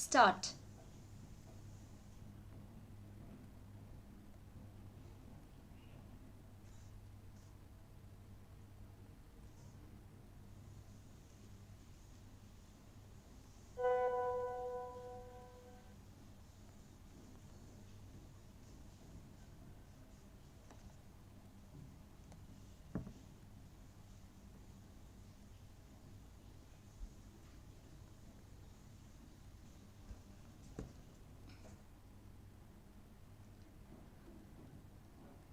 start.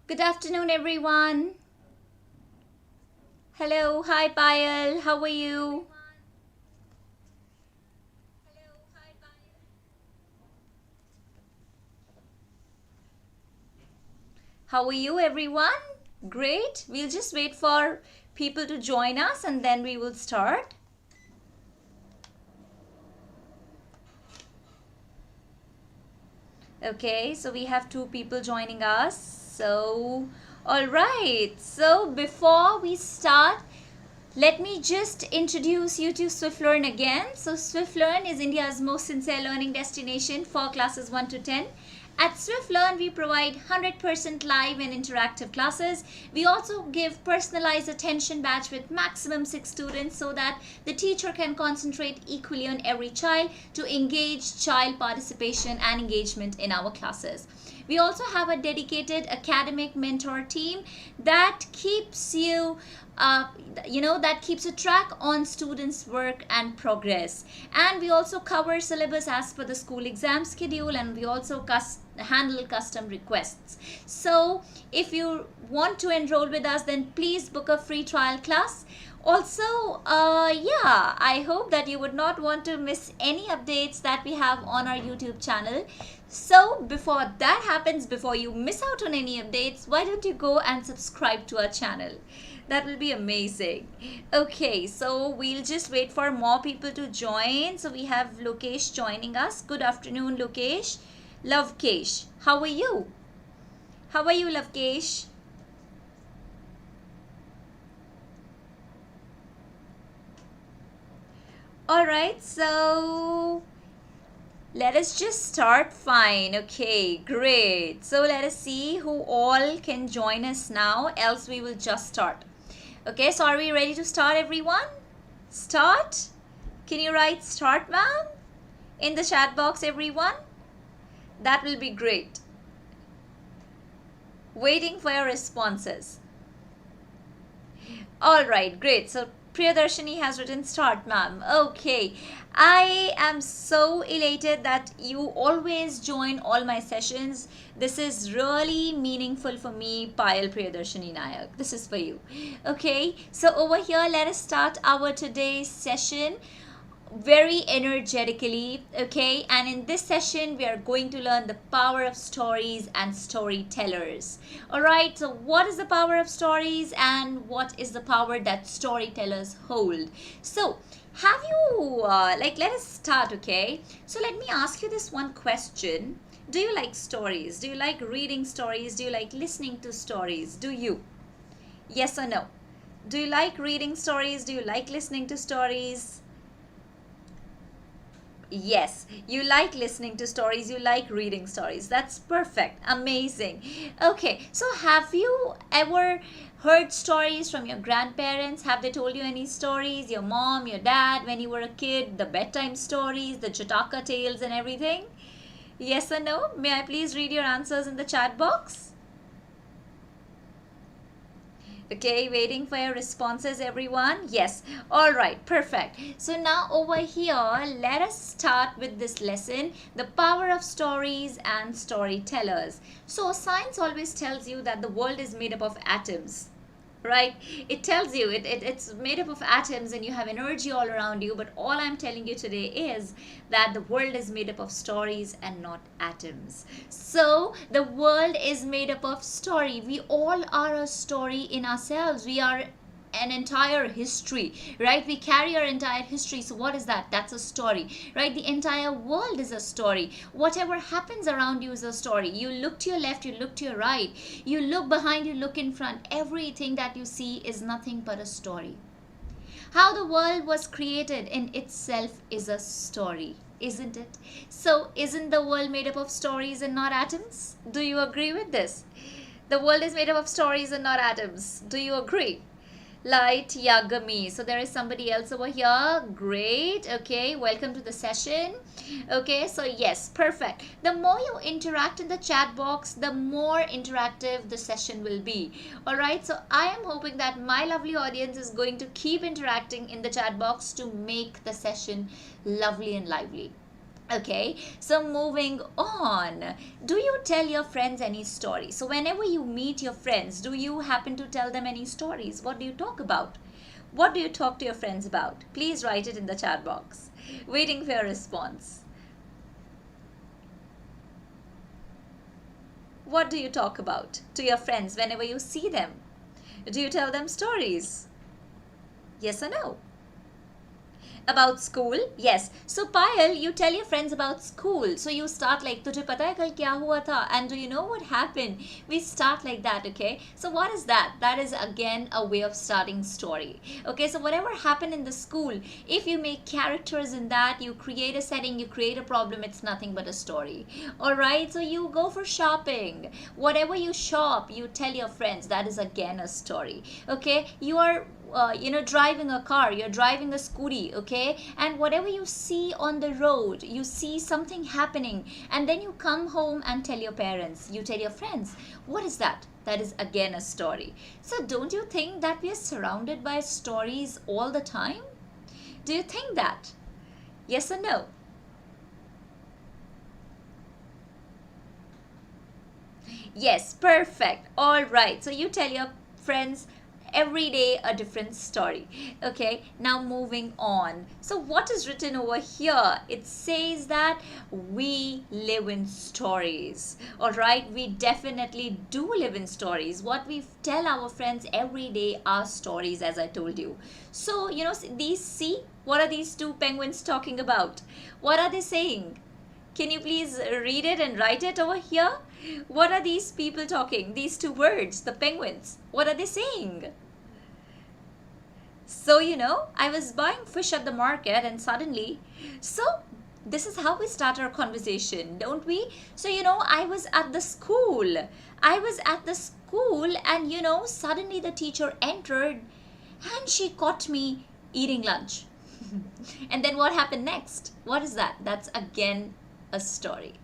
Good afternoon, everyone. Hello, hi Payal, how are you? How are you, everyone? Great. We'll just wait for people to join us and then we will start. Okay, so we have 2 people joining us. So, all right. So, before we start, let me just introduce you to Swiflearn again. So, Swiflearn is India's most sincere learning destination for classes 1 to 10. At Swiflearn, we provide 100% live and interactive classes. We also give personalized attention batch with maximum 6 students so that the teacher can concentrate equally on every child to engage child participation and engagement in our classes. We also have a dedicated academic mentor team that keeps you that keeps a track on students' work and progress. And we also cover syllabus as per the school exam schedule, and we also handle custom requests. So if you want to enroll with us, then please book a free trial class. Also, I hope that you would not want to miss any updates that we have on our YouTube channel. So before that happens, before you miss out on any updates, why don't you go and subscribe to our channel? That will be amazing. Okay, so we'll just wait for more people to join. So we have Lokesh joining us. Good afternoon, Lokesh. Lovekesh, how are you? How are you, Lovekesh? Alright, so let us just start. Fine. Okay, great. So let us see who all can join us now, else we will just start. Okay, so are we ready to start, everyone? Start? Can you write start, ma'am? In the chat box, everyone? That will be great. Waiting for your responses. Alright, great. So Priyadarshini has written start, ma'am. Okay. I am so elated that you always join all my sessions. This is really meaningful for me, Payal Priyadarshini Nayak. This is for you. Okay. So over here, let us start our today's session very energetically. Okay, and in this session we are going to learn the power of stories and storytellers. All right, so what is the power of stories and what is the power that storytellers hold? So have you let us start. Okay, so let me ask you this one question. Do you like stories? Do you like reading stories? Do you like listening to stories? Do you? Yes or no? Do you like reading stories? Do you like listening to stories? Yes, you like listening to stories, you like reading stories. That's perfect. Amazing. Okay, so have you ever heard stories from your grandparents? Have they told you any stories? Your mom, your dad, when you were a kid, the bedtime stories, the Chataka tales and everything? Yes or no? May I please read your answers in the chat box? Okay, waiting for your responses, everyone. Yes. All right, perfect. So now over here, let us start with this lesson, the power of stories and storytellers. So science always tells you that the world is made up of atoms. Right? It tells you it's made up of atoms and you have energy all around you. But all I'm telling you today is that the world is made up of stories and not atoms. So the world is made up of story. We all are a story in ourselves. We are an entire history, right? We carry our entire history. So what is that? That's a story, right? The entire world is a story. Whatever happens around you is a story. You look to your left, you look to your right, you look behind, you look in front. Everything that you see is nothing but a story. How the world was created in itself is a story. Isn't it? So, isn't the world made up of stories and not atoms? Do you agree with this? The world is made up of stories and not atoms. Do you agree? Light Yagami. So there is somebody else over here. Great. Okay, welcome to the session. Okay, so yes, perfect. The more you interact in the chat box, the more interactive the session will be. All right, so I am hoping that my lovely audience is going to keep interacting in the chat box to make the session lovely and lively. Okay, so moving on. Do you tell your friends any stories? So whenever you meet your friends, do you happen to tell them any stories? What do you talk about? What do you talk to your friends about? Please write it in the chat box. Waiting for your response. What do you talk about to your friends whenever you see them? Do you tell them stories? Yes or no? About school? Yes. So Payal, you tell your friends about school. So you start like, "Tujhe pata hai kal kya hua tha?" And do you know what happened? We start like that, okay? So what is that? That is again a way of starting story. Okay, so whatever happened in the school, if you make characters in that, you create a setting, you create a problem, it's nothing but a story. Alright, so you go for shopping. Whatever you shop, you tell your friends. That is again a story. Okay, you are driving a car, you're driving a scooty, okay, and whatever you see on the road, you see something happening, and then you come home and tell your parents, you tell your friends. What is that? That is again a story. So don't you think that we are surrounded by stories all the time? Do you think that? Yes or no? Yes, perfect. All right, so you tell your friends every day a different story. Okay, now moving on. So what is written over here? It says that we live in stories. All right, we definitely do live in stories. What we tell our friends every day are stories, as I told you. So see, what are these two penguins talking about? What are they saying? Can you please read it and write it over here? What are these people talking? These two words, the penguins. What are they saying? So, I was buying fish at the market and suddenly, this is how we start our conversation, don't we? So, I was at the school. And, suddenly the teacher entered and she caught me eating lunch. And then what happened next? What is that? That's again a story.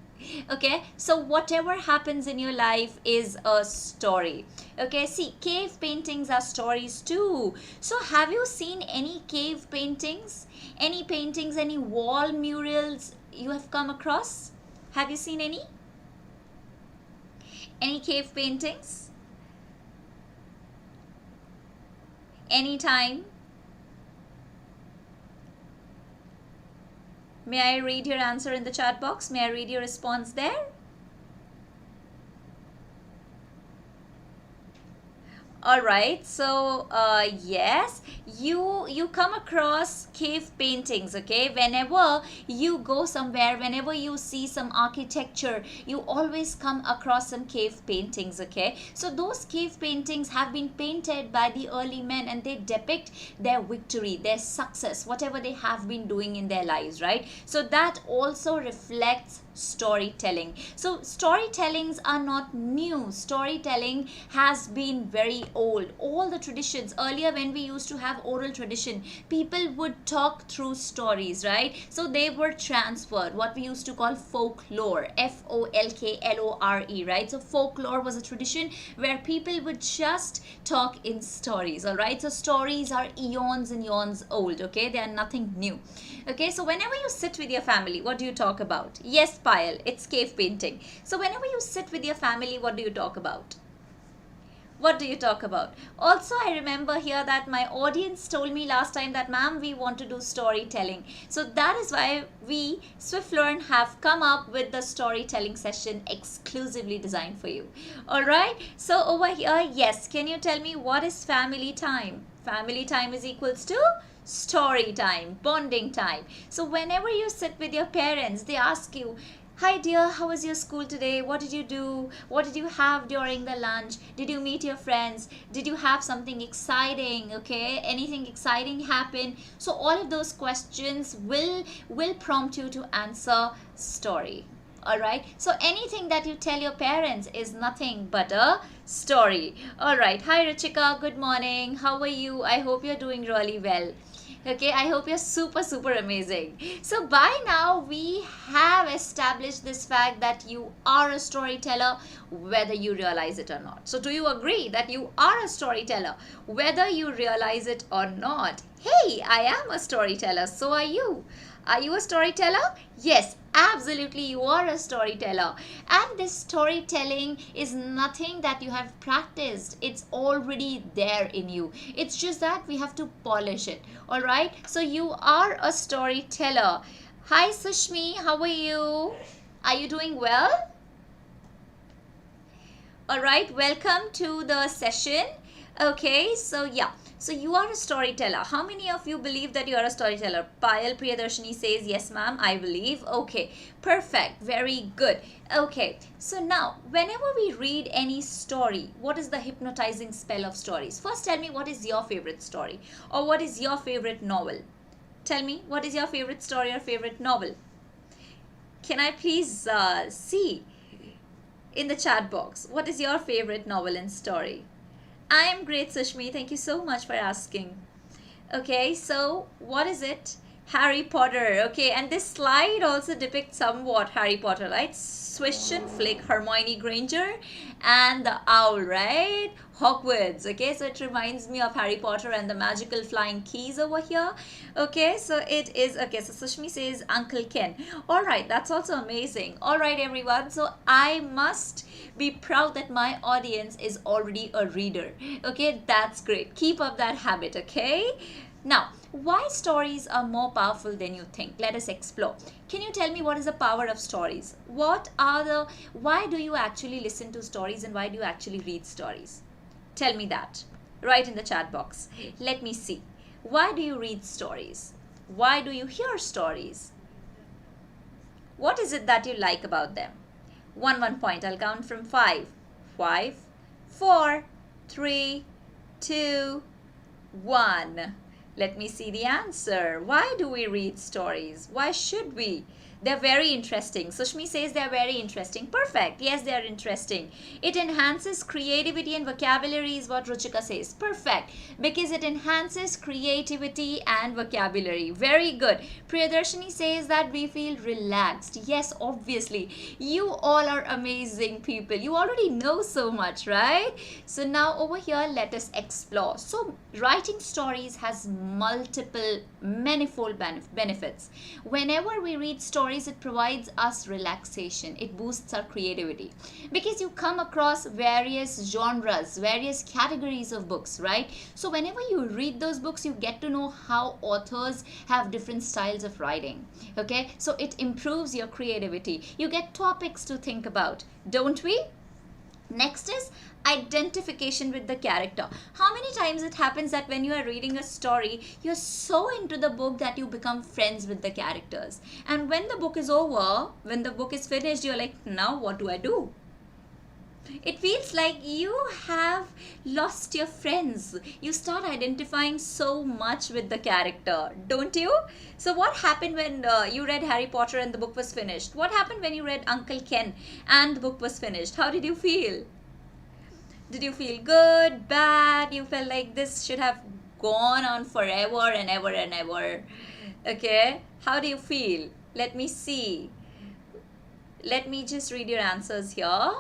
Okay, so whatever happens in your life is a story. Okay, see, cave paintings are stories too. So have you seen any cave paintings? Any paintings, any wall murals you have come across? Have you seen any? Any cave paintings? Anytime? May I read your answer in the chat box? May I read your response there? All right, so yes, you come across cave paintings. Okay, whenever you go somewhere, whenever you see some architecture, you always come across some cave paintings. Okay, so those cave paintings have been painted by the early men and they depict their victory, their success, whatever they have been doing in their lives, right? So that also reflects storytelling. So storytellings are not new. Storytelling has been very old. All the traditions earlier, when we used to have oral tradition, people would talk through stories, right? So they were transferred, what we used to call folklore, folklore, right? So folklore was a tradition where people would just talk in stories. All right, so stories are eons and eons old. Okay, they are nothing new. Okay, so whenever you sit with your family, what do you talk about? Yes, Payal, it's cave painting. So whenever you sit with your family, what do you talk about? What do you talk about? Also, I remember here that my audience told me last time that, ma'am, we want to do storytelling. So that is why we, Swiflearn, have come up with the storytelling session exclusively designed for you. All right. So over here, yes, can you tell me what is family time? Family time is equals to story time, bonding time. So whenever you sit with your parents, they ask you, Hi dear, how was your school today? What did you do? What did you have during the lunch? Did you meet your friends? Did you have something exciting? Okay, anything exciting happen? So all of those questions will prompt you to answer story. All right, so anything that you tell your parents is nothing but a story. All right, hi Ruchika, good morning. How are you? I hope you're doing really well. Okay, I hope you're super amazing. So by now we have established this fact that you are a storyteller whether you realize it or not. So do you agree that you are a storyteller whether you realize it or not? Hey, I am a storyteller, so are you. Are you a storyteller? Yes, absolutely, you are a storyteller. And this storytelling is nothing that you have practiced. It's already there in you. It's just that we have to polish it. All right. So you are a storyteller. Hi, Sushmi. How are you? Are you doing well? All right. Welcome to the session. Okay. So yeah. So you are a storyteller. How many of you believe that you are a storyteller? Payal Priyadarshini says, yes ma'am, I believe. Okay, perfect. Very good. Okay, so now whenever we read any story, what is the hypnotizing spell of stories? First tell me, what is your favorite story? Or what is your favorite novel? Tell me, what is your favorite story or favorite novel? Can I please see in the chat box, what is your favorite novel and story? I am great, Sushmi. Thank you so much for asking. Okay, so what is it? Harry Potter. Okay, and this slide also depicts somewhat Harry Potter, right? Swish and Flick, Hermione Granger, and the owl, right? Hogwarts. Okay, so it reminds me of Harry Potter and the magical flying keys over here. Okay, so it is, okay, so Sushmi says Uncle Ken. All right, that's also amazing. All right, everyone, so I must be proud that my audience is already a reader. Okay, that's great. Keep up that habit, okay? Now, why stories are more powerful than you think? Let us explore. Can you tell me what is the power of stories? Why do you actually listen to stories and why do you actually read stories? Tell me that. Write in the chat box. Let me see. Why do you read stories? Why do you hear stories? What is it that you like about them? One point. I'll count from 5. 5, 4, 3, 2, 1. Let me see the answer. Why do we read stories? Why should we? They're very interesting. Sushmi says they're very interesting. Perfect. Yes, they're interesting. It enhances creativity and vocabulary is what Ruchika says. Perfect. Because it enhances creativity and vocabulary. Very good. Priyadarshini says that we feel relaxed. Yes, obviously. You all are amazing people. You already know so much, right? So now over here, let us explore. So writing stories has multiple, manifold benefits. Whenever we read stories, it provides us relaxation. It boosts our creativity because you come across various genres, various categories of books, right? So whenever you read those books, you get to know how authors have different styles of writing. Okay, so it improves your creativity. You get topics to think about, don't we? Next is identification with the character. How many times it happens that when you are reading a story, you're so into the book that you become friends with the characters. And when the book is over, when the book is finished, you're like, now what do I do? It feels like you have lost your friends. You start identifying so much with the character, don't you? So what happened when you read Harry Potter and the book was finished? What happened when you read Uncle Ken and the book was finished? How did you feel? Did you feel good, bad? You felt like this should have gone on forever and ever and ever. Okay, how do you feel? Let me see. Let me just read your answers here.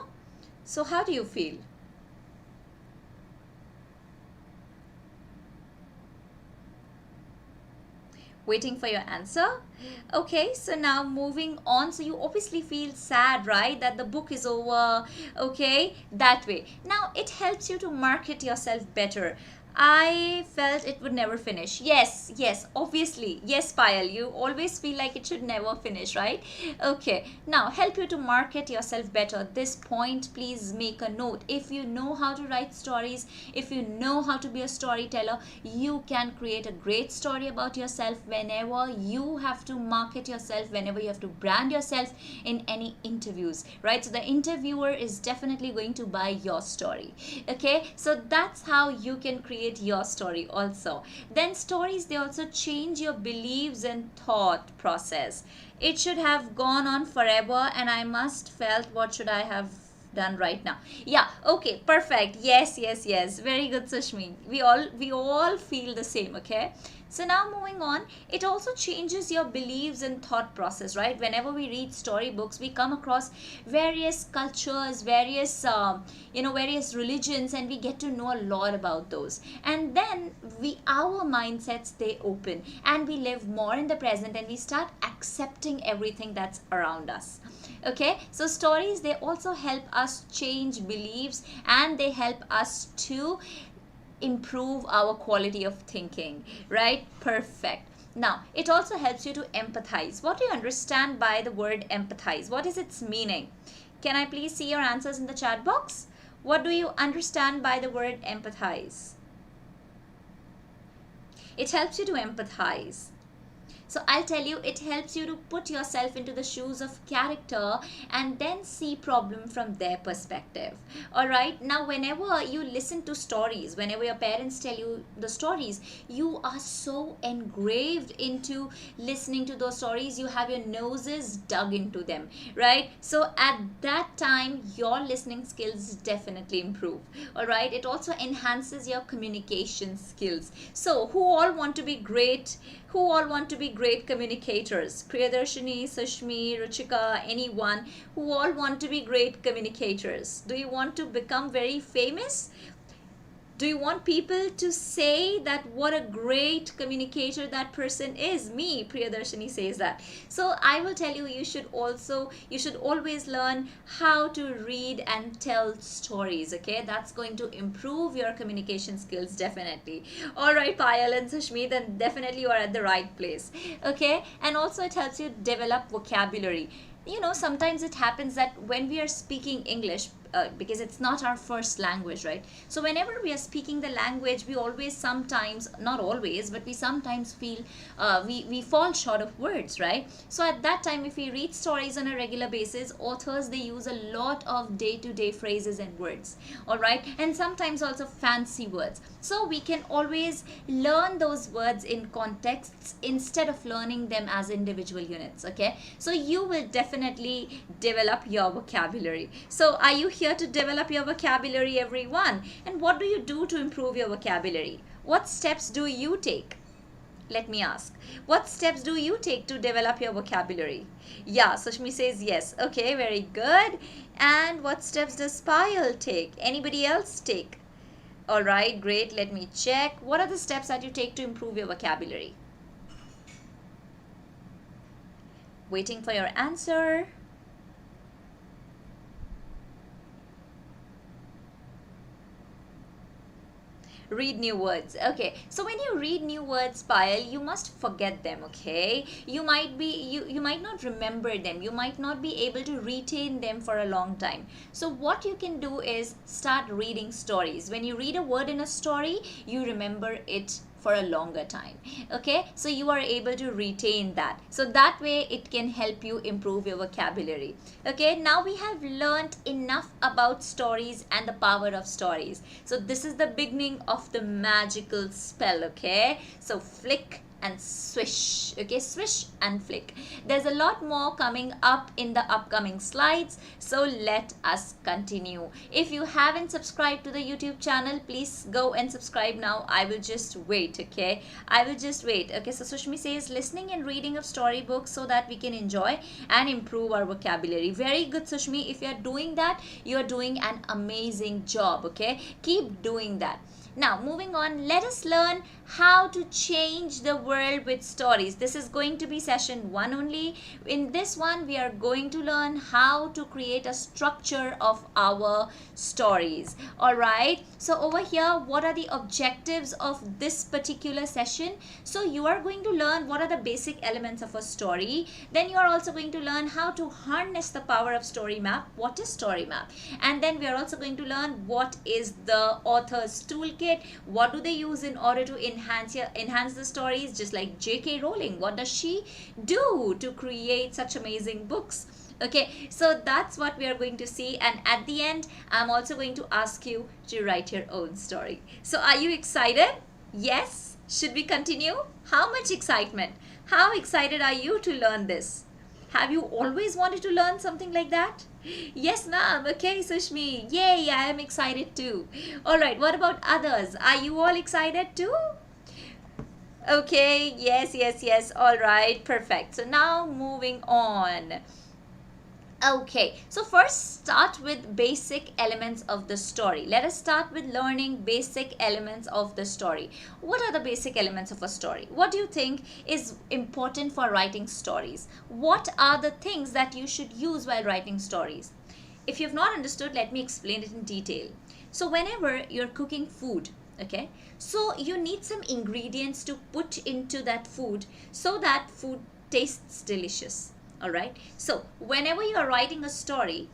So how do you feel? Waiting for your answer. Okay, so now moving on. So you obviously feel sad, right? That the book is over. Okay, that way. Now it helps you to market yourself better. I felt it would never finish. Yes, yes, obviously. Yes, Payal, you always feel like it should never finish, right? Okay, now help you to market yourself better. This point, please make a note. If you know how to write stories, if you know how to be a storyteller, you can create a great story about yourself whenever you have to market yourself, whenever you have to brand yourself in any interviews, right? So the interviewer is definitely going to buy your story. Okay, so that's how you can create your story also. Then stories, they also change your beliefs and thought process. It should have gone on forever and I must felt what should I have done right now. Yeah, okay, perfect. Yes, yes, yes, very good, Sushmi. We all feel the same. Okay, so now moving on, it also changes your beliefs and thought process, right? Whenever we read storybooks, we come across various cultures, various religions, and we get to know a lot about those. And then our mindsets, they open and we live more in the present and we start accepting everything that's around us. Okay, so stories, they also help us change beliefs and they help us to improve our quality of thinking, right? Perfect. Now, it also helps you to empathize. What do you understand by the word empathize? What is its meaning? Can I please see your answers in the chat box? What do you understand by the word empathize? It helps you to empathize. So I'll tell you, it helps you to put yourself into the shoes of character and then see problem from their perspective. All right. Now, whenever you listen to stories, whenever your parents tell you the stories, you are so engraved into listening to those stories. You have your noses dug into them, right? So at that time, your listening skills definitely improve. All right. It also enhances your communication skills. So who all want to be great? Who all want to be great communicators? Priyadarshini, Sushmi, Ruchika, anyone who all want to be great communicators? Do you want to become very famous? Do you want people to say that what a great communicator that person is? Me, Priyadarshini says that. So I will tell you, you should always learn how to read and tell stories. Okay, that's going to improve your communication skills definitely. All right, Payal and Sushmi, then definitely you are at the right place. Okay, and also it helps you develop vocabulary. Sometimes it happens that when we are speaking English, because it's not our first language, right? So whenever we are speaking the language, we always sometimes, not always, but we sometimes feel we fall short of words, right? So at that time, if we read stories on a regular basis, authors, they use a lot of day-to-day phrases and words, all right? And sometimes also fancy words. So we can always learn those words in contexts instead of learning them as individual units. Okay, so you will definitely develop your vocabulary. So are you here to develop your vocabulary, everyone? And what do you do to improve your vocabulary? What steps do you take? Let me ask. What steps do you take to develop your vocabulary? Yeah, Sushmi says yes. Okay, very good. And what steps does Payal take? Anybody else take? All right, great. Let me check. What are the steps that you take to improve your vocabulary? Waiting for your answer. Read new words. Okay, so when you read new words, Payal, you must forget them. Okay, you might not remember them, you might not be able to retain them for a long time. So what you can do is start reading stories. When you read a word in a story, you remember it for a longer time. Okay, so you are able to retain that, so that way it can help you improve your vocabulary. Okay, now we have learned enough about stories and the power of stories. So this is the beginning of the magical spell. Okay, so flick and swish. Okay, swish and flick. There's a lot more coming up in the upcoming slides, so let us continue. If you haven't subscribed to the YouTube channel, please go and subscribe now. I will just wait. Okay, I will just wait. Okay, so Sushmi says listening and reading of storybooks so that we can enjoy and improve our vocabulary. Very good, Sushmi. If you are doing that, you are doing an amazing job. Okay, keep doing that. Now, moving on, let us learn how to change the world with stories. This is going to be session 1 only. In this one, we are going to learn how to create a structure of our stories. Alright, so over here, what are the objectives of this particular session? So you are going to learn what are the basic elements of a story. Then you are also going to learn how to harness the power of story map. What is story map? And then we are also going to learn what is the author's toolkit. What do they use in order to enhance the stories, just like J.K. Rowling? What does she do to create such amazing books? Okay, so that's what we are going to see, and at the end I'm also going to ask you to write your own story. So are you excited? Yes? Should we continue? How much excitement? How excited are you to learn this? Have you always wanted to learn something like that? Yes, ma'am. Okay, Sushmi. Yay, I am excited too. Alright, what about others? Are you all excited too? Okay, yes. Alright, perfect. So now moving on. Okay, so first start with basic elements of the story. Let us start with learning basic elements of the story. What are the basic elements of a story? What do you think is important for writing stories? What are the things that you should use while writing stories? If you've not understood, let me explain it in detail. So whenever you're cooking food, okay, so you need some ingredients to put into that food so that food tastes delicious. All right, so whenever you are writing a story,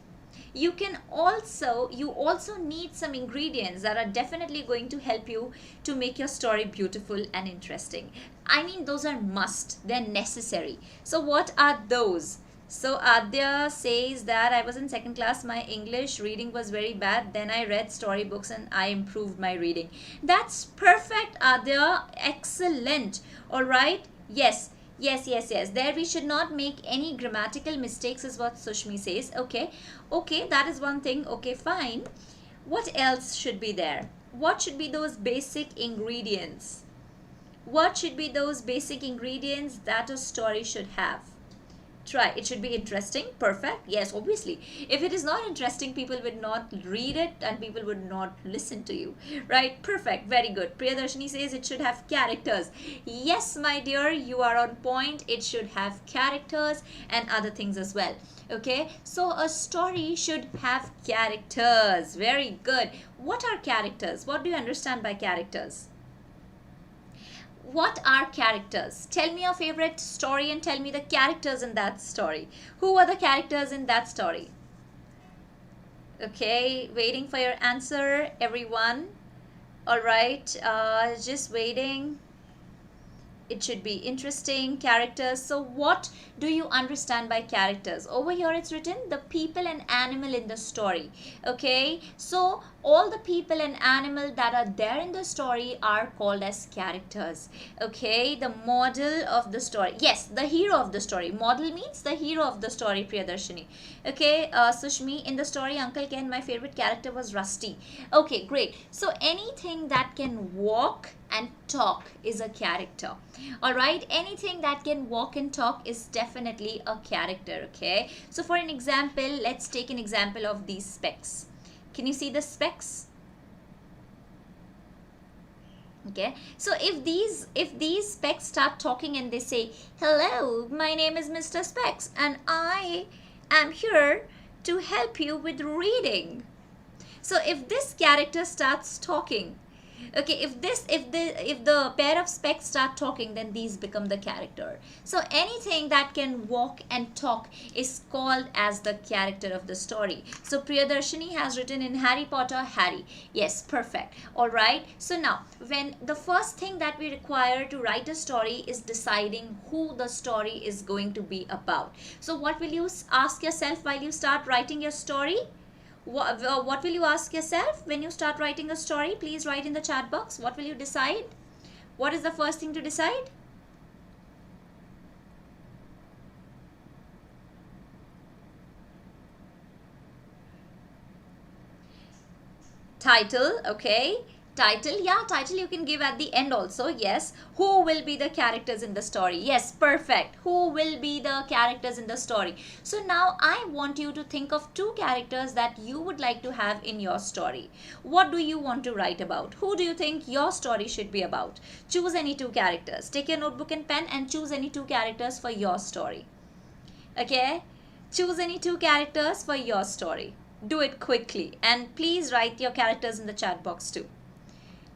you also need some ingredients that are definitely going to help you to make your story beautiful and interesting. I mean, those are must, they're necessary. So what are those? So Adya says that I was in second class, my English reading was very bad, then I read storybooks and I improved my reading. That's perfect, Adya. Excellent. All right, yes. There we should not make any grammatical mistakes is what Sushmi says. Okay, that is one thing. Okay, fine. What else should be there? What should be those basic ingredients? What should be those basic ingredients that a story should have? Try. It should be interesting. Perfect. Yes, obviously. If it is not interesting, people would not read it and people would not listen to you. Right? Perfect. Very good. Priyadarshini says it should have characters. Yes, my dear, you are on point. It should have characters and other things as well. Okay, so a story should have characters. Very good. What are characters? What do you understand by characters? What are characters? Tell me your favorite story and tell me the characters in that story. Who are the characters in that story? Okay, waiting for your answer, everyone. All right, just waiting. It should be interesting. Characters. So what do you understand by characters? Over here it's written the people and animal in the story. Okay, so all the people and animal that are there in the story are called as characters. Okay, the model of the story. Yes, the hero of the story. Model means the hero of the story, Priyadarshini. Okay, Sushmi, in the story Uncle Ken, my favorite character was Rusty. Okay, great. So anything that can walk and talk is a character. All right, anything that can walk and talk is definitely a character. Okay, so for an example, let's take an example of these specs. Can you see the specs? Okay, so if these specs start talking and they say, hello, my name is Mr. Specs and I am here to help you with reading. So if this character starts talking, okay, if the pair of specs start talking, then these become the character. So anything that can walk and talk is called as the character of the story. So Priyadarshini has written in Harry Potter, Harry. Yes, perfect. All right, so now when the first thing that we require to write a story is deciding who the story is going to be about. So what will you ask yourself while you start writing your story? What will you ask yourself when you start writing a story? Please write in the chat box. What will you decide? What is the first thing to decide? Title, okay. Title, yeah, title you can give at the end also. Yes, who will be the characters in the story? Yes, perfect. Who will be the characters in the story? So now I want you to think of 2 characters that you would like to have in your story. What do you want to write about? Who do you think your story should be about? Choose any 2 characters. Take your notebook and pen and choose any 2 characters for your story. Okay, choose any 2 characters for your story. Do it quickly and please write your characters in the chat box too.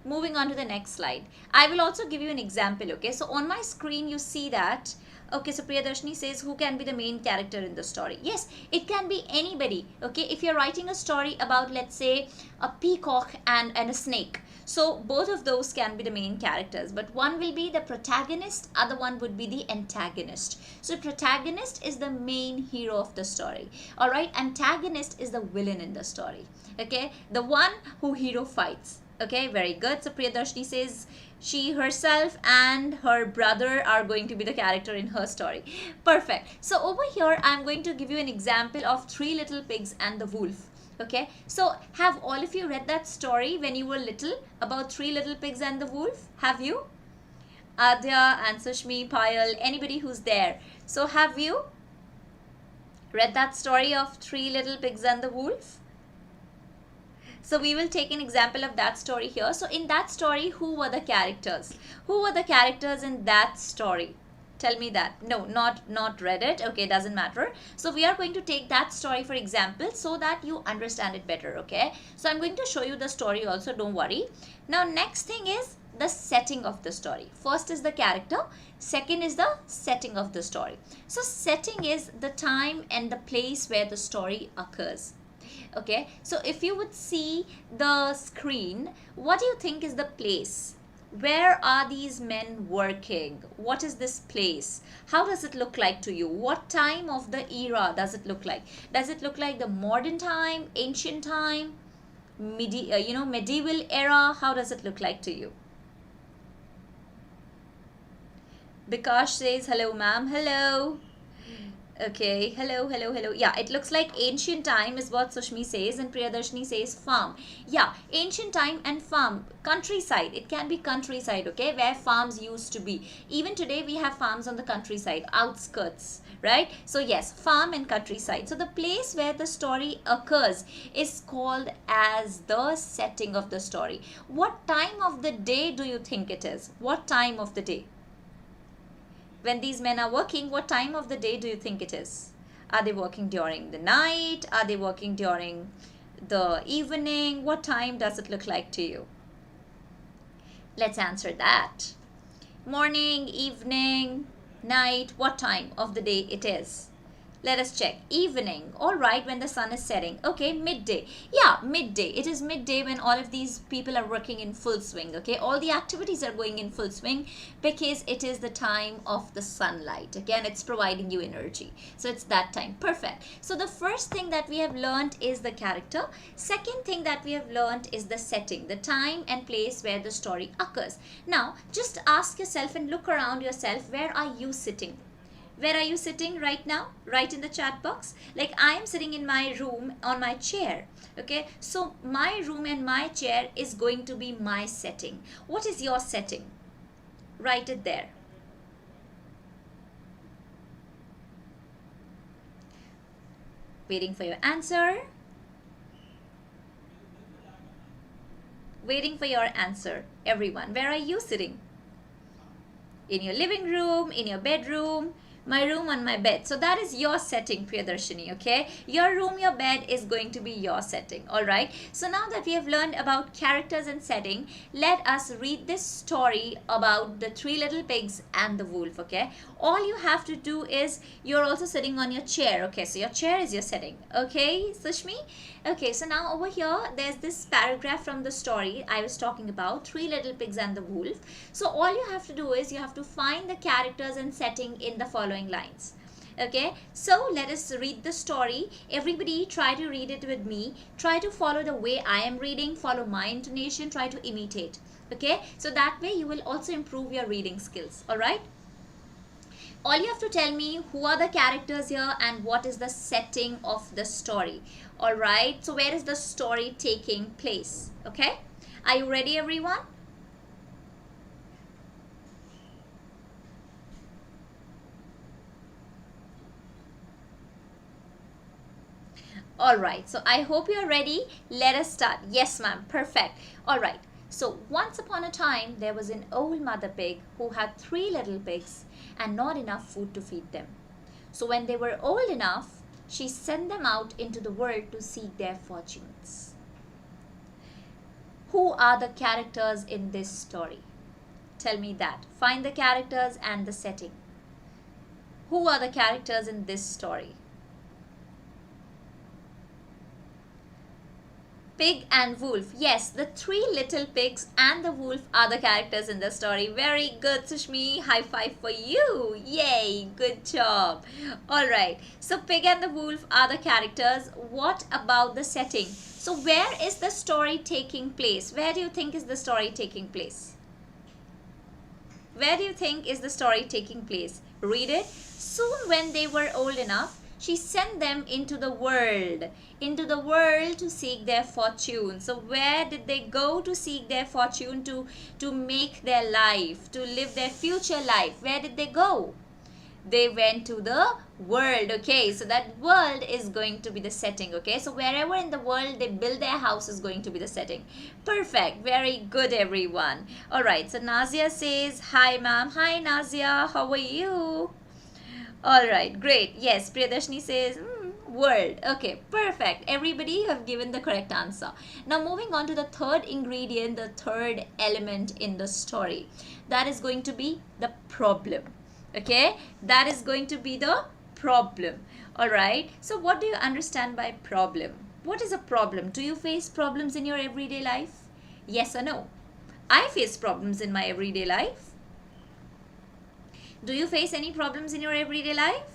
Moving on to the next slide. I will also give you an example, okay? So on my screen, you see that, okay, so Priyadarshini says, who can be the main character in the story? Yes, it can be anybody, okay? If you're writing a story about, let's say, a peacock and a snake, so both of those can be the main characters, but one will be the protagonist, other one would be the antagonist. So protagonist is the main hero of the story, all right? Antagonist is the villain in the story, okay? The one who hero fights. Okay, very good. So Priyadarshini says she herself and her brother are going to be the character in her story. Perfect. So over here, I'm going to give you an example of 3 Little Pigs and the Wolf. Okay, so have all of you read that story when you were little about 3 Little Pigs and the Wolf? Have you? Adya, Ansashmi, Payal, anybody who's there. So have you read that story of 3 Little Pigs and the Wolf? So we will take an example of that story here. So in that story, who were the characters? Who were the characters in that story? Tell me that. No, not read it. Okay, doesn't matter. So we are going to take that story for example so that you understand it better, okay? So I'm going to show you the story also, don't worry. Now next thing is the setting of the story. First is the character, second is the setting of the story. So setting is the time and the place where the story occurs. Okay, so if you would see the screen, what do you think is the place? Where are these men working? What is this place? How does it look like to you? What time of the era does it look like? Does it look like the modern time, ancient time, medieval era? How does it look like to you? Bikash says hello ma'am. Hello. Okay, hello. Yeah, it looks like ancient time is what Sushmi says, and Priyadarshini says farm. Yeah, ancient time and farm, countryside. It can be countryside, okay, where farms used to be. Even today we have farms on the countryside, outskirts, right? So yes, farm and countryside. So the place where the story occurs is called as the setting of the story. What time of the day do you think it is? What time of the day? When these men are working, what time of the day do you think it is? Are they working during the night? Are they working during the evening? What time does it look like to you? Let's answer that. Morning, evening, night, what time of the day it is? Let us check. Evening. All right, when the sun is setting. Okay, midday. Yeah, midday. It is midday when all of these people are working in full swing. Okay, all the activities are going in full swing because it is the time of the sunlight. Again, it's providing you energy. So it's that time. Perfect. So the first thing that we have learned is the character. Second thing that we have learned is the setting, the time and place where the story occurs. Now, just ask yourself and look around yourself. Where are you sitting? Where are you sitting right now? Write in the chat box. Like I am sitting in my room on my chair. Okay, so my room and my chair is going to be my setting. What is your setting? Write it there. Waiting for your answer. Waiting for your answer. Everyone, where are you sitting? In your living room, in your bedroom? My room on my bed. So that is your setting, Priyadarshini, okay? Your room, your bed is going to be your setting, all right? So now that we have learned about characters and setting, let us read this story about the 3 Little Pigs and the Wolf, okay? All you have to do is, you're also sitting on your chair, okay? So your chair is your setting, okay, Sushmi? Okay, so now over here, there's this paragraph from the story I was talking about, 3 Little Pigs and the Wolf. So all you have to do is, you have to find the characters and setting in the following lines. Okay, so let us read the story. Everybody try to read it with me. Try to follow the way I am reading, follow my intonation, try to imitate. Okay, so that way you will also improve your reading skills, all right? All you have to tell me who are the characters here and what is the setting of the story. All right, so where is the story taking place? Okay, Are you ready, everyone? Alright, so I hope you're ready. Let us start. Yes, ma'am. Perfect. Alright, so once upon a time, there was an old mother pig who had 3 little pigs and not enough food to feed them. So when they were old enough, she sent them out into the world to seek their fortunes. Who are the characters in this story? Tell me that. Find the characters and the setting. Who are the characters in this story? Pig and wolf. Yes, the 3 little pigs and the wolf are the characters in the story. Very good, Sushmi. High five for you. Yay, good job. Alright, so pig and the wolf are the characters. What about the setting? So where is the story taking place? Where do you think is the story taking place? Where do you think is the story taking place? Read it. Soon when they were old enough, she sent them into the world to seek their fortune. So where did they go to seek their fortune, to make their life, to live their future life? Where did they go? They went to the world. Okay, so that world is going to be the setting. Okay, so wherever in the world they build their house is going to be the setting. Perfect. Very good, everyone. All right, so Nazia says, hi ma'am. Hi Nazia, how are you? All right, great. Yes, Priyadarshini says, world. Okay, perfect. Everybody have given the correct answer. Now moving on to the third ingredient, the third element in the story. That is going to be the problem. Okay, that is going to be the problem. All right, so what do you understand by problem? What is a problem? Do you face problems in your everyday life? Yes or no? I face problems in my everyday life. Do you face any problems in your everyday life?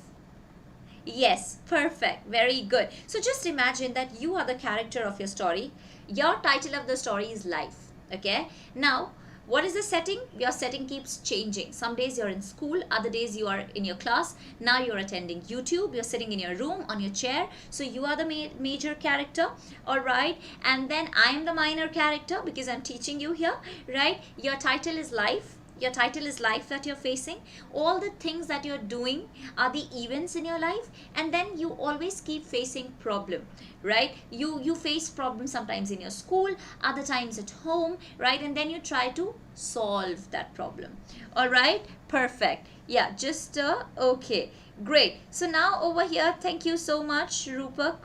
Yes, perfect. Very good. So just imagine that you are the character of your story. Your title of the story is life. Okay. Now, what is the setting? Your setting keeps changing. Some days you're in school, other days you are in your class. Now you're attending YouTube, you're sitting in your room on your chair. So you are the major character, all right? And then I am the minor character because I'm teaching you here, right? Your title is life. Your title is life that you're facing. All the things that you're doing are the events in your life, and then you always keep facing problem, right? You face problems sometimes in your school, other times at home, right? And then you try to solve that problem. All right, perfect. Yeah, just okay, great. So now over here, thank you so much, Rupak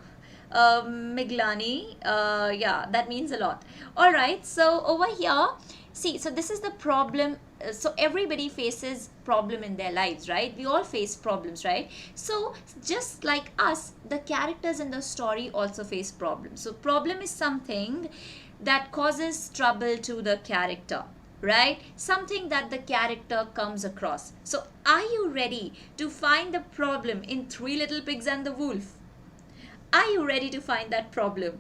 Miglani. Yeah, that means a lot. All right, so over here, see, so this is the problem. So everybody faces problem in their lives, right? We all face problems, right? So just like us, the characters in the story also face problems. So problem is something that causes trouble to the character, right? Something that the character comes across. So are you ready to find the problem in 3 Little Pigs and the Wolf? Are you ready to find that problem?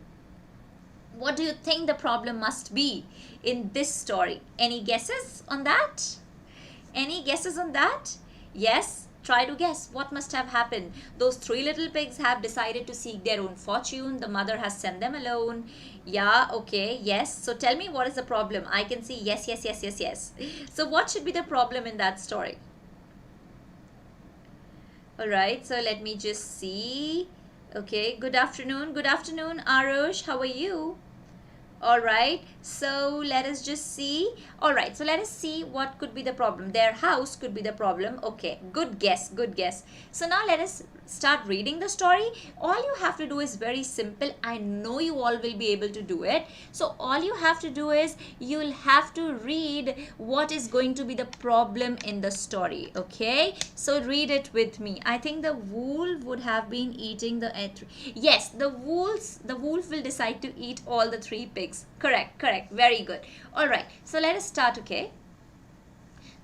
What do you think the problem must be in this story? Any guesses on that? Any guesses on that? Yes, try to guess what must have happened. Those 3 little pigs have decided to seek their own fortune. The mother has sent them alone. Yeah, okay, yes. So tell me, what is the problem? I can see yes, yes, yes, yes, yes. So what should be the problem in that story? All right, so let me just see. Okay, good afternoon. Good afternoon, Arush. How are you? All right, so let us just see. All right, so let us see what could be the problem. Their house could be the problem. Okay, good guess, good guess. So now let us start reading the story. All you have to do is very simple. I know you all will be able to do it. So all you have to do is you'll have to read what is going to be the problem in the story. Okay, so read it with me. I think the wolf would have been eating the yes, the wolf will decide to eat all the 3 pigs. Correct, correct, very good. All right, so let us start. Okay,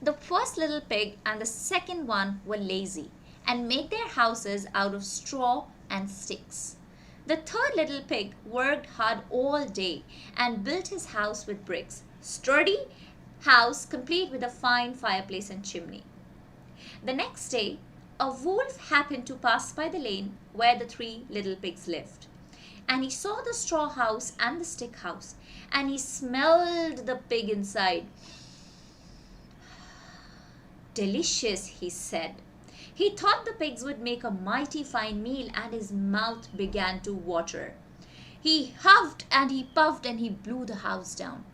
the first little pig and the second one were lazy and make their houses out of straw and sticks. The third little pig worked hard all day and built his house with bricks. Sturdy house complete with a fine fireplace and chimney. The next day, a wolf happened to pass by the lane where the 3 little pigs lived. and he saw the straw house and the stick house, and he smelled the pig inside. Delicious, he said. He thought the pigs would make a mighty fine meal, and his mouth began to water. He huffed and he puffed and he blew the house down.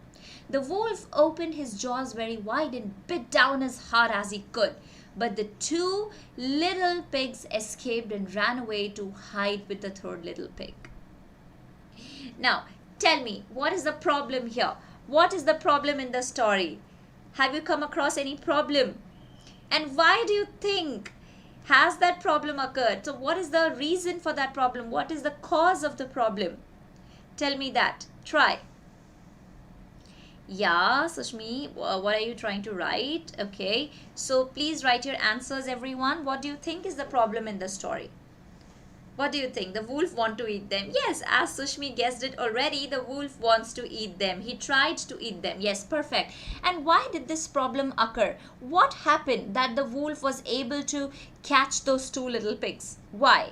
The wolf opened his jaws very wide and bit down as hard as he could. But the two little pigs escaped and ran away to hide with the third little pig. Now, tell me, what is the problem here? What is the problem in the story? Have you come across any problem? And why do you think has that problem occurred? So what is the reason for that problem? What is the cause of the problem? Tell me that. Try. Yeah, Sushmi, what are you trying to write? Okay, so please write your answers, everyone. What do you think is the problem in the story? What do you think? The wolf want to eat them. Yes, as Sushmi guessed it already, the wolf wants to eat them. He tried to eat them. Yes, perfect. And why did this problem occur? What happened that the wolf was able to catch those two little pigs? Why?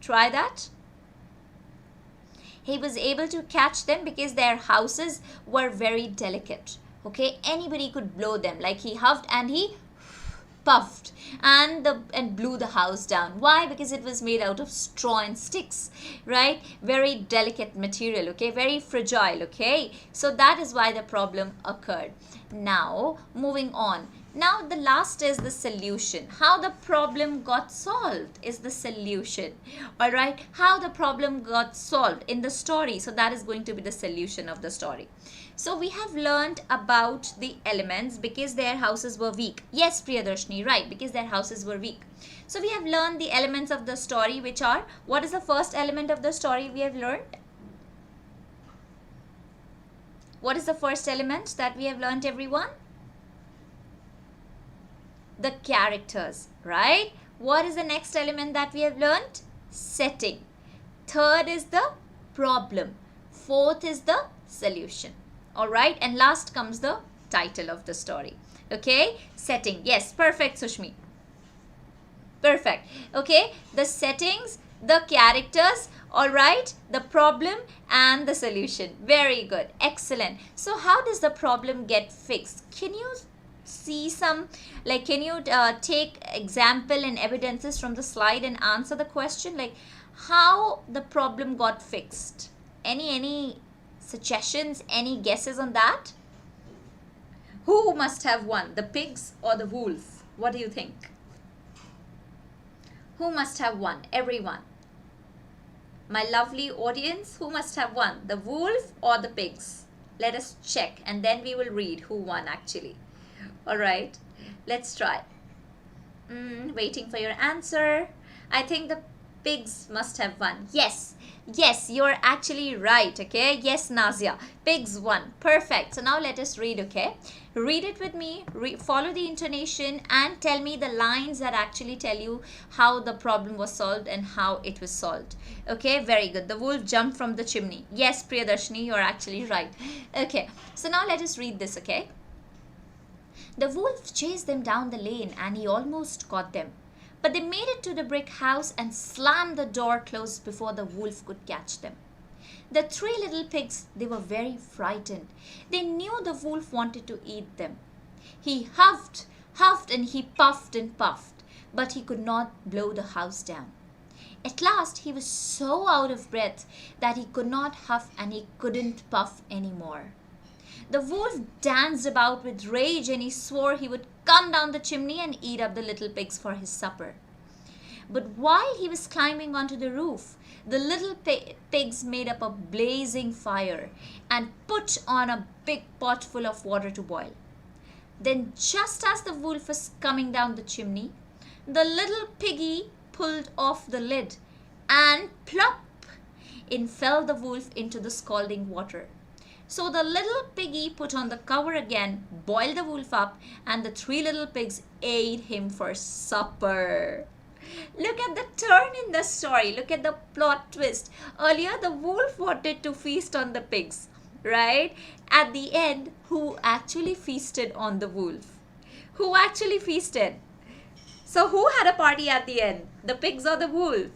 Try that. He was able to catch them because their houses were very delicate. Okay, anybody could blow them. Like he huffed and he puffed and blew the house down. Why? Because it was made out of straw and sticks, right? Very delicate material, okay? Very fragile, okay? So that is why the problem occurred. Now, moving on. Now the last is the solution. How the problem got solved is the solution. All right, how the problem got solved in the story. So that is going to be the solution of the story. So we have learned about the elements because their houses were weak. Yes, Priyadarshini, right, because their houses were weak. So we have learned the elements of the story, which are, what is the first element of the story we have learned? What is the first element that we have learned, everyone? The characters, right? What is the next element that we have learned? Setting. Third is the problem. Fourth is the solution. All right, and last comes the title of the story. Okay, setting. Yes, perfect, Sushmi. Perfect. Okay, the settings, the characters, all right, the problem and the solution. Very good. Excellent. So how does the problem get fixed? Can you see some, like, can you take example and evidences from the slide and answer the question, like how the problem got fixed? Any suggestions, any guesses on that? Who must have won, the pigs or the wolf? What do you think? Who must have won? Everyone, my lovely audience, who must have won, the wolf or the pigs? Let us check and then we will read who won actually. All right, let's try. Waiting for your answer. I think the pigs must have won. Yes, you're actually right. Okay, yes, Nazia, pigs won. Perfect. So now let us read. Okay, read it with me, follow the intonation and tell me the lines that actually tell you how the problem was solved and how it was solved. Okay, very good. The wolf jumped from the chimney. Yes, Priyadarshini, you're actually right. Okay, so now let us read this. Okay, the wolf chased them down the lane and he almost caught them. But they made it to the brick house and slammed the door closed before the wolf could catch them. The three little pigs, they were very frightened. They knew the wolf wanted to eat them. He huffed and he puffed and puffed, but he could not blow the house down. At last, he was so out of breath that he could not huff and he couldn't puff anymore. The wolf danced about with rage and he swore he would come down the chimney and eat up the little pigs for his supper. But while he was climbing onto the roof, the little pigs made up a blazing fire and put on a big pot full of water to boil. Then just as the wolf was coming down the chimney, the little piggy pulled off the lid and plop! In fell the wolf into the scalding water. So the little piggy put on the cover again, boiled the wolf up, and the three little pigs ate him for supper. Look at the turn in the story. Look at the plot twist. Earlier, the wolf wanted to feast on the pigs, right? At the end, who actually feasted on the wolf? Who actually feasted? So who had a party at the end? The pigs or the wolf?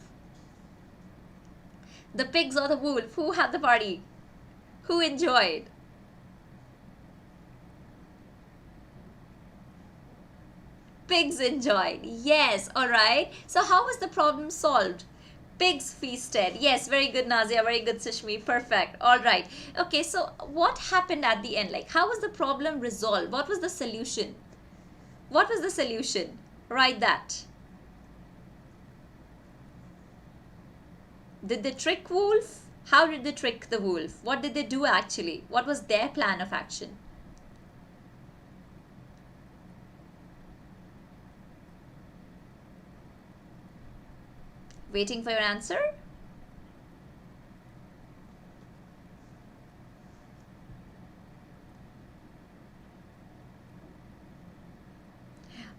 The pigs or the wolf? Who had the party? Who enjoyed? Pigs enjoyed. Yes, alright. So how was the problem solved? Pigs feasted. Yes, very good, Nazia. Very good, Sushmi. Perfect. Alright. Okay, so what happened at the end? Like, how was the problem resolved? What was the solution? What was the solution? Write that. Did they trick wolf? How did they trick the wolf? What did they do actually? What was their plan of action? Waiting for your answer?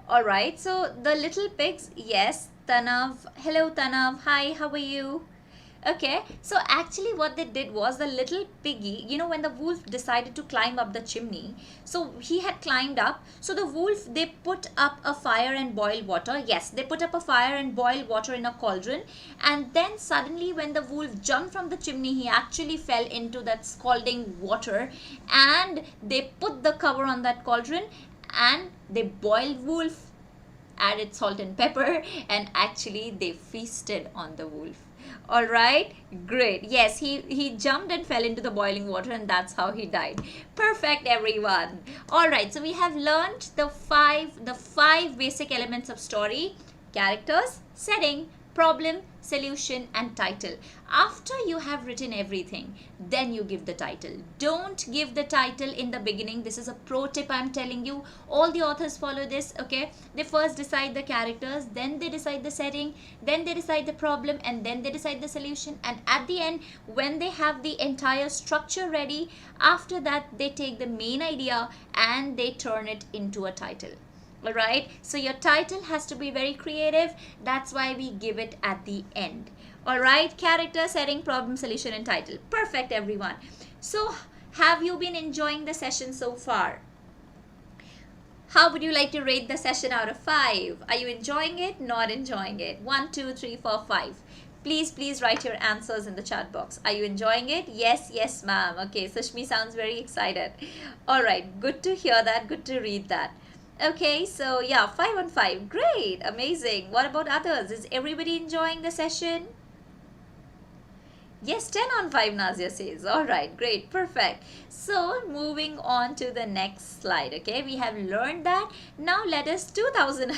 Alright, so the little pigs, yes, Tanav. Hello Tanav, hi, how are you? Okay, so actually what they did was the little piggy, you know, when the wolf decided to climb up the chimney, so he had climbed up, so the wolf, they put up a fire and boiled water. Yes, they put up a fire and boiled water in a cauldron, and then suddenly when the wolf jumped from the chimney, he actually fell into that scalding water, and they put the cover on that cauldron and they boiled wolf, added salt and pepper, and actually they feasted on the wolf. All right, great. Yes, he jumped and fell into the boiling water, and that's how he died. Perfect, everyone. All right, so we have learned the five basic elements of story: characters, setting, problem, solution, and title. After you have written everything, then you give the title. Don't give the title in the beginning. This is a pro tip I'm telling you. All the authors follow this, okay? They first decide the characters, then they decide the setting, then they decide the problem, and then they decide the solution. And at the end, when they have the entire structure ready, after that they take the main idea and they turn it into a title. Alright, so your title has to be very creative. That's why we give it at the end. Alright, character, setting, problem, solution, and title. Perfect, everyone. So, have you been enjoying the session so far? How would you like to rate the session out of 5? Are you enjoying it? Not enjoying it? 1, 2, 3, 4, 5. Please write your answers in the chat box. Are you enjoying it? Yes, ma'am. Okay, Sushmi sounds very excited. Alright, good to hear that. Good to read that. Okay, so yeah, 5 on 5. Great, amazing. What about others? Is everybody enjoying the session? Yes, 10 on 5, Nazia says. Alright, great, perfect. So, moving on to the next slide, okay? We have learned that. Now, let us 2000.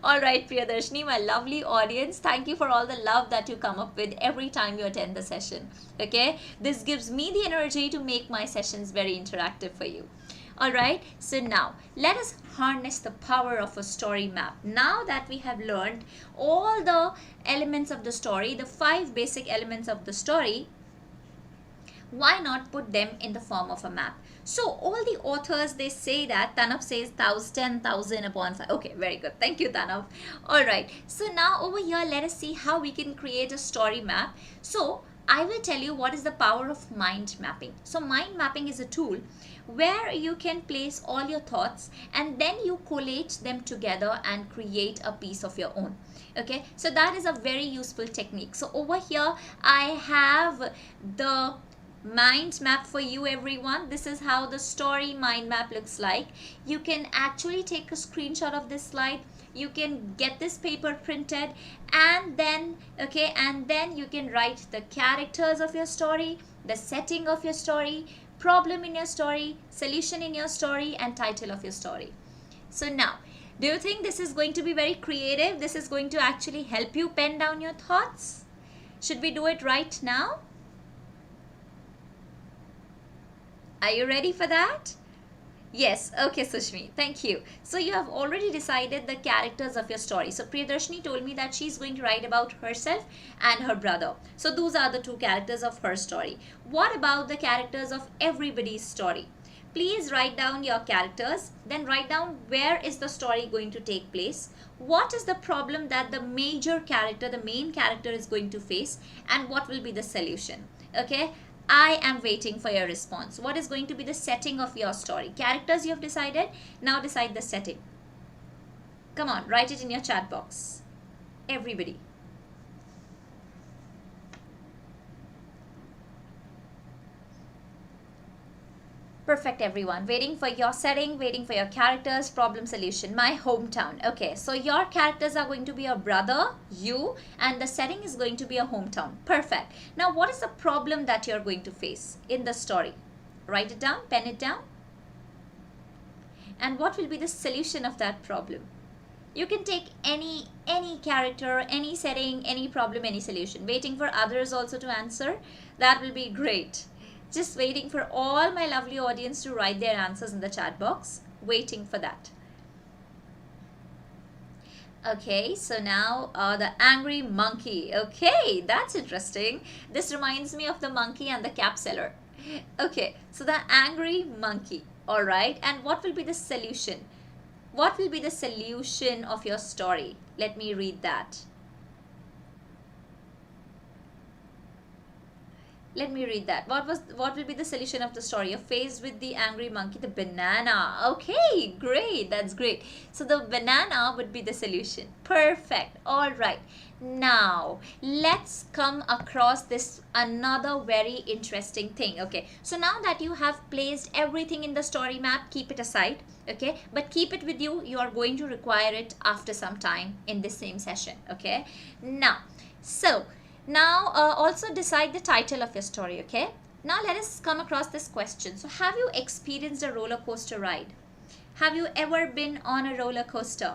Alright, Priyadarshini, my lovely audience. Thank you for all the love that you come up with every time you attend the session, okay? This gives me the energy to make my sessions very interactive for you. Alright, so now let us harness the power of a story map. Now that we have learned all the elements of the story, the 5 basic elements of the story, why not put them in the form of a map? So all the authors, they say that, Tanav says 10,000 upon 5. Okay, very good. Thank you, Tanav. Alright, so now over here, let us see how we can create a story map. So I will tell you what is the power of mind mapping. So mind mapping is a tool where you can place all your thoughts and then you collate them together and create a piece of your own. Okay, so that is a very useful technique. So over here I have the mind map for you, everyone. This is how the story mind map looks like. You can actually take a screenshot of this slide. You can get this paper printed, and then you can write the characters of your story, the setting of your story, problem in your story, solution in your story, and title of your story. So now, do you think this is going to be very creative? This is going to actually help you pen down your thoughts? Should we do it right now? Are you ready for that? Yes, okay, Sushmi, thank you. So you have already decided the characters of your story. So Priyadarshini told me that she's going to write about herself and her brother. So those are the 2 characters of her story. What about the characters of everybody's story? Please write down your characters, then write down where is the story going to take place, what is the problem that the major character, the main character is going to face, and what will be the solution. Okay, I am waiting for your response. What is going to be the setting of your story? Characters you have decided. Now decide the setting. Come on, write it in your chat box. Everybody. Perfect, everyone. Waiting for your setting, waiting for your characters, problem solution. My hometown. Okay, so your characters are going to be your brother, you, and the setting is going to be a hometown. Perfect. Now, what is the problem that you're going to face in the story? Write it down, pen it down. And what will be the solution of that problem? You can take any character, any setting, any problem, any solution. Waiting for others also to answer. That will be great. Just waiting for all my lovely audience to write their answers in the chat box. Waiting for that. Okay, so now the angry monkey. Okay, that's interesting. This reminds me of the monkey and the cap seller. Okay, so the angry monkey. All right, and what will be the solution? What will be the solution of your story? Let me read that. Let me read that. What will be the solution of the story? You're faced with the angry monkey, the banana. Okay, great. That's great. So the banana would be the solution. Perfect. All right. Now, let's come across this another very interesting thing. Okay, so now that you have placed everything in the story map, keep it aside. Okay, but keep it with you. You are going to require it after some time in this same session. Okay, now, also decide the title of your story. Okay, now let us come across this question. So have you experienced a roller coaster ride? Have you ever been on a roller coaster?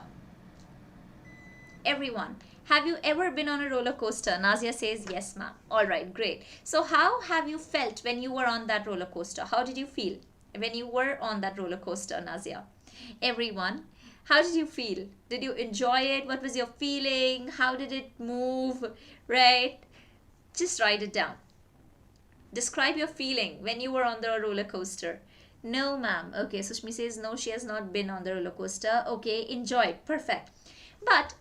Everyone, have you ever been on a roller coaster? Nazia says yes, ma'am. All right, great. So how have you felt when you were on that roller coaster? How did you feel when you were on that roller coaster, Nazia? Everyone, how did you feel? Did you enjoy it? What was your feeling? How did it move? Right? Just write it down. Describe your feeling when you were on the roller coaster. No, ma'am. Okay, Sushmi says no, she has not been on the roller coaster. Okay, enjoy. Perfect. But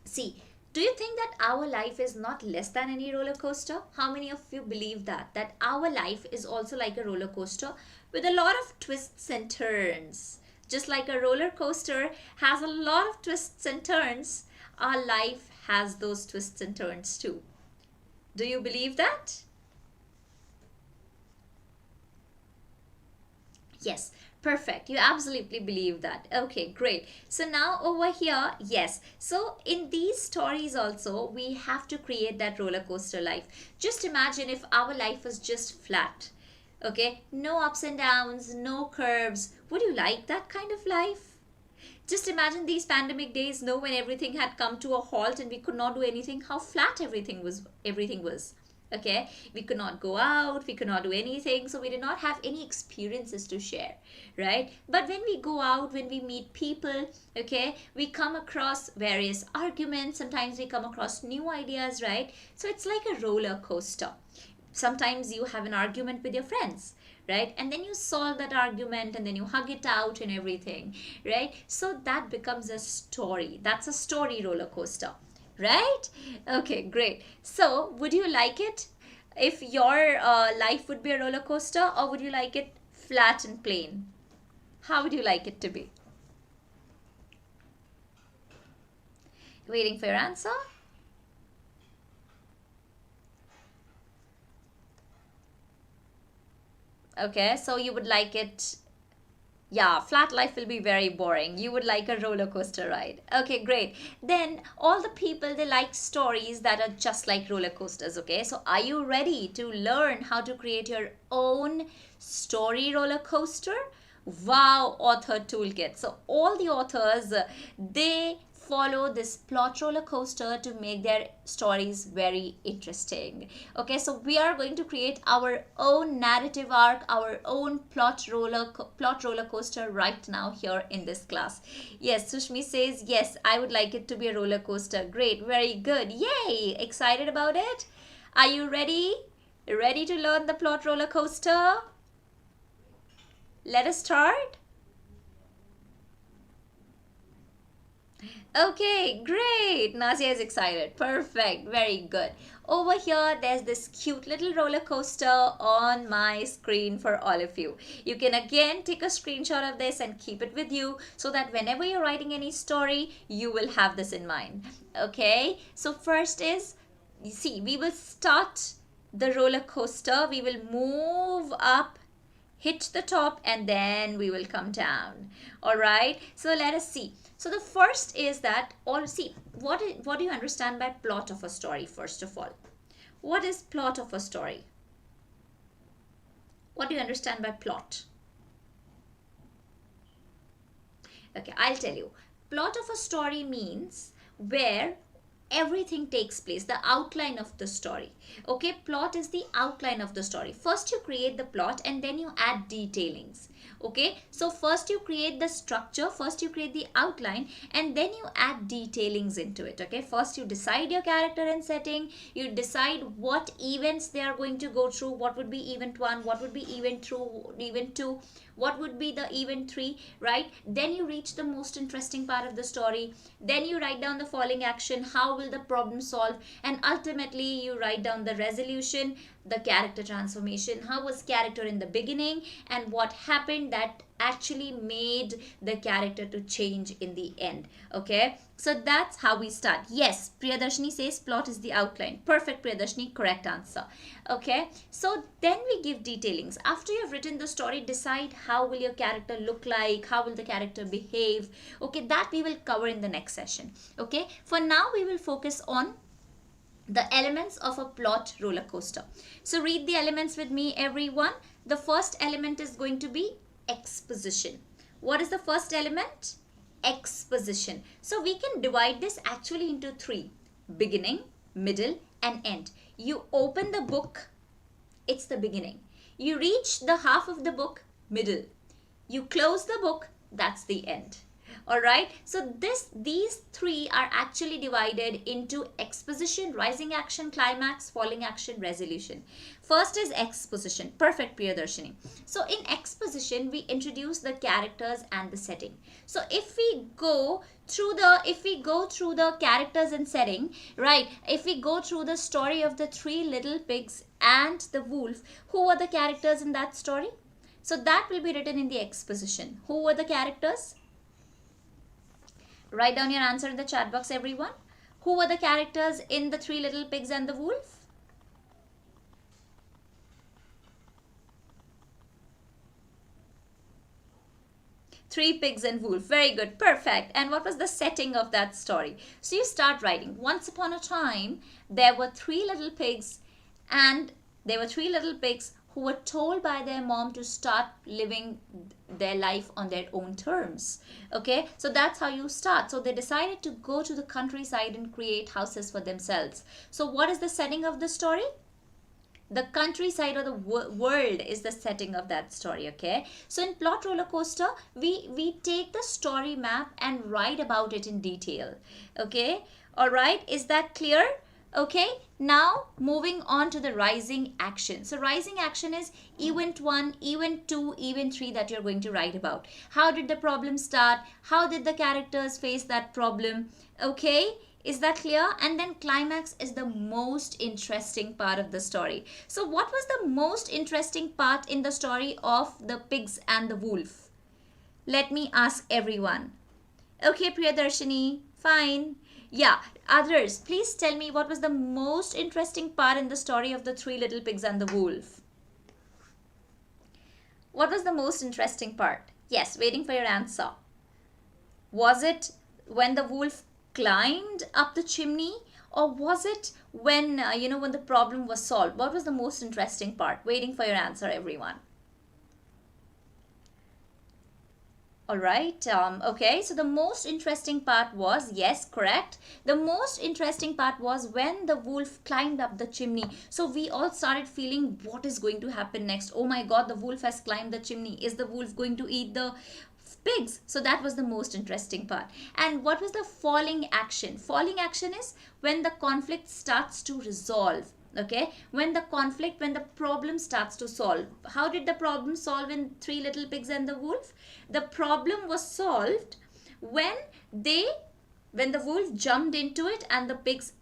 see, do you think that our life is not less than any roller coaster? How many of you believe that? That our life is also like a roller coaster with a lot of twists and turns. Just like a roller coaster has a lot of twists and turns, our life has those twists and turns too. Do you believe that? Yes, perfect. You absolutely believe that. Okay, great. So now over here, yes. So in these stories also, we have to create that roller coaster life. Just imagine if our life was just flat. Okay, no ups and downs, no curves. Would you like that kind of life? Just imagine these pandemic days, when everything had come to a halt and we could not do anything, how flat everything was. Okay, we could not go out, we could not do anything, so we did not have any experiences to share, right? But when we go out, when we meet people, okay, we come across various arguments, sometimes we come across new ideas, right? So it's like a roller coaster. Sometimes you have an argument with your friends, right? And then you solve that argument and then you hug it out and everything, right? So that becomes a story. That's a story roller coaster, right? Okay, great. So would you like it if your life would be a roller coaster, or would you like it flat and plain? How would you like it to be? Waiting for your answer. Okay, so you would like it, yeah, flat life will be very boring. You would like a roller coaster ride. Okay, great. Then all the people, they like stories that are just like roller coasters, okay? So are you ready to learn how to create your own story roller coaster? Wow, author toolkit. So all the authors, they follow this plot roller coaster to make their stories very interesting. Okay, so we are going to create our own narrative arc, our own plot roller coaster right now here in this class. Yes, Sushmi says yes, I would like it to be a roller coaster. Great, very good. Yay, excited about it? Are you ready? Ready to learn the plot roller coaster? Let us start. Okay, great. Nazia is excited. Perfect. Very good. Over here, there's this cute little roller coaster on my screen for all of you. You can again take a screenshot of this and keep it with you so that whenever you're writing any story, you will have this in mind. Okay, so first is, you see, we will start the roller coaster. We will move up hit the top and then we will come down. All right, so let us see. So the first is that, or see, what do you understand by plot of a story? First of all, what is plot of a story? What do you understand by plot? Okay, I'll tell you. Plot of a story means where everything takes place, the outline of the story. Okay, plot is the outline of the story. First you create the plot and then you add detailings. Okay, so first you create the structure, first you create the outline, and then you add detailings into it. Okay, first you decide your character and setting, you decide what events they are going to go through, what would be event 1, what would be event 2, what would be the event 3, right? Then you reach the most interesting part of the story, then you write down the following action, how will the problem solve, and ultimately you write down the resolution, the character transformation, how was character in the beginning and what happened that actually made the character to change in the end. Okay, so that's how we start. Yes, Priyadarshini says plot is the outline. Perfect, Priyadarshini, correct answer. Okay, so then we give detailings. After you've written the story, decide how will your character look like, how will the character behave. Okay, that we will cover in the next session. Okay, for now we will focus on the elements of a plot roller coaster. So read the elements with me, everyone. The first element is going to be exposition. What is the first element? Exposition. So we can divide this actually into 3: beginning, middle and end. You open the book, it's the beginning. You reach the half of the book, middle. You close the book, that's the end. Alright, so these 3 are actually divided into exposition, rising action, climax, falling action, resolution. First is exposition. Perfect, Priyadarshini. So in exposition, we introduce the characters and the setting. So if we go through the characters and setting, right, if we go through the story of the 3 little pigs and the wolf, who were the characters in that story? So that will be written in the exposition. Who were the characters? Write down your answer in the chat box, everyone. Who were the characters in the 3 little pigs and the wolf? Three pigs and wolf. Very good. Perfect. And what was the setting of that story? So you start writing. Once upon a time, there were 3 little pigs and who were told by their mom to start living their life on their own terms. Okay, so that's how you start. So they decided to go to the countryside and create houses for themselves. So what is the setting of the story? The countryside or the world is the setting of that story. Okay, so in plot roller coaster, we take the story map and write about it in detail. Okay, all right, is that clear? Okay, now moving on to the rising action. So rising action is event 1, event 2, event 3 that you're going to write about. How did the problem start? How did the characters face that problem? Okay, is that clear? And then climax is the most interesting part of the story. So what was the most interesting part in the story of the pigs and the wolf? Let me ask everyone. Okay, Priyadarshini, fine. Yeah, others, please tell me what was the most interesting part in the story of the 3 little pigs and the wolf. What was the most interesting part? Yes, waiting for your answer. Was it when the wolf climbed up the chimney, or was it when, when the problem was solved? What was the most interesting part? Waiting for your answer, everyone. Alright, okay, so the most interesting part was, yes, correct. The most interesting part was when the wolf climbed up the chimney. So we all started feeling what is going to happen next. Oh my god, the wolf has climbed the chimney. Is the wolf going to eat the pigs? So that was the most interesting part. And what was the falling action? Falling action is when the conflict starts to resolve. Okay, when the problem starts to solve. How did the problem solve in 3 little pigs and the wolf? The problem was solved when the wolf jumped into it and the pigs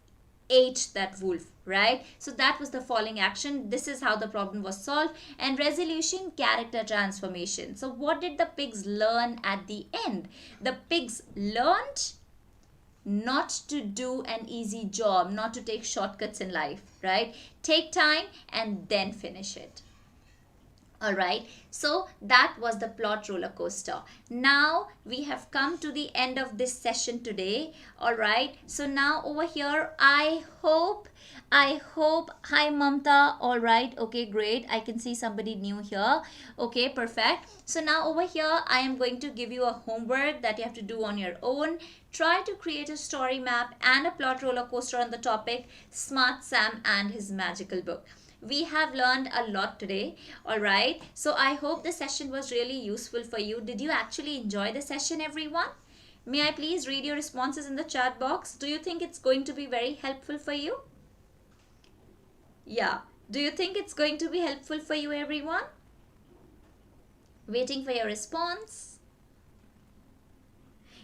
ate that wolf, right? So that was the falling action. This is how the problem was solved. And resolution, character transformation. So what did the pigs learn at the end? The pigs learned not to do an easy job, not to take shortcuts in life, right? Take time and then finish it. All right, so that was the plot roller coaster. Now we have come to the end of this session today. All right, so now over here, I hope, hi Mamta. All right, okay, great. I can see somebody new here. Okay, perfect. So now over here, I am going to give you a homework that you have to do on your own. Try to create a story map and a plot roller coaster on the topic Smart Sam and his magical book. We have learned a lot today. All right, so I hope the session was really useful for you. Did you actually enjoy the session, everyone? May I please read your responses in the chat box? Do you think it's going to be very helpful for you? Yeah, do you think it's going to be helpful for you, everyone? Waiting for your response.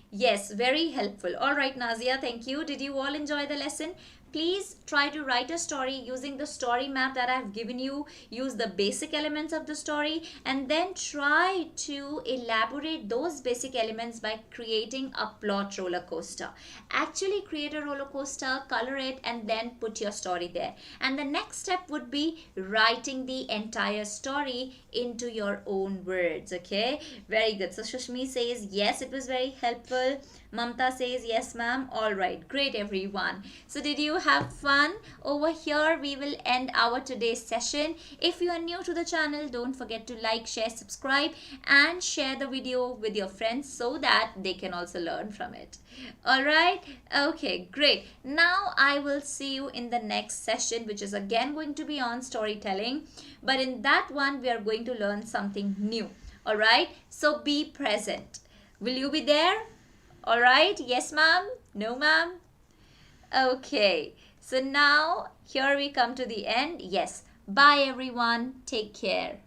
Yes, very helpful. All right, Nazia, thank you. Did you all enjoy the lesson? Please try to write a story using the story map that I've given you. Use the basic elements of the story and then try to elaborate those basic elements by creating a plot roller coaster. Actually create a roller coaster, color it, and then put your story there. And the next step would be writing the entire story into your own words. Okay, very good. So Shushmi says yes, it was very helpful. Mamta says yes ma'am. All right, great everyone. So did you have fun? Over here we will end our today's session. If you are new to the channel, don't forget to like, share, subscribe and share the video with your friends so that they can also learn from it. All right, okay, great. Now I will see you in the next session, which is again going to be on storytelling, but in that one we are going to learn something new. All right, so be present. Will you be there? All right, yes ma'am, no ma'am. Okay, so now here we come to the end. Yes, bye everyone, take care.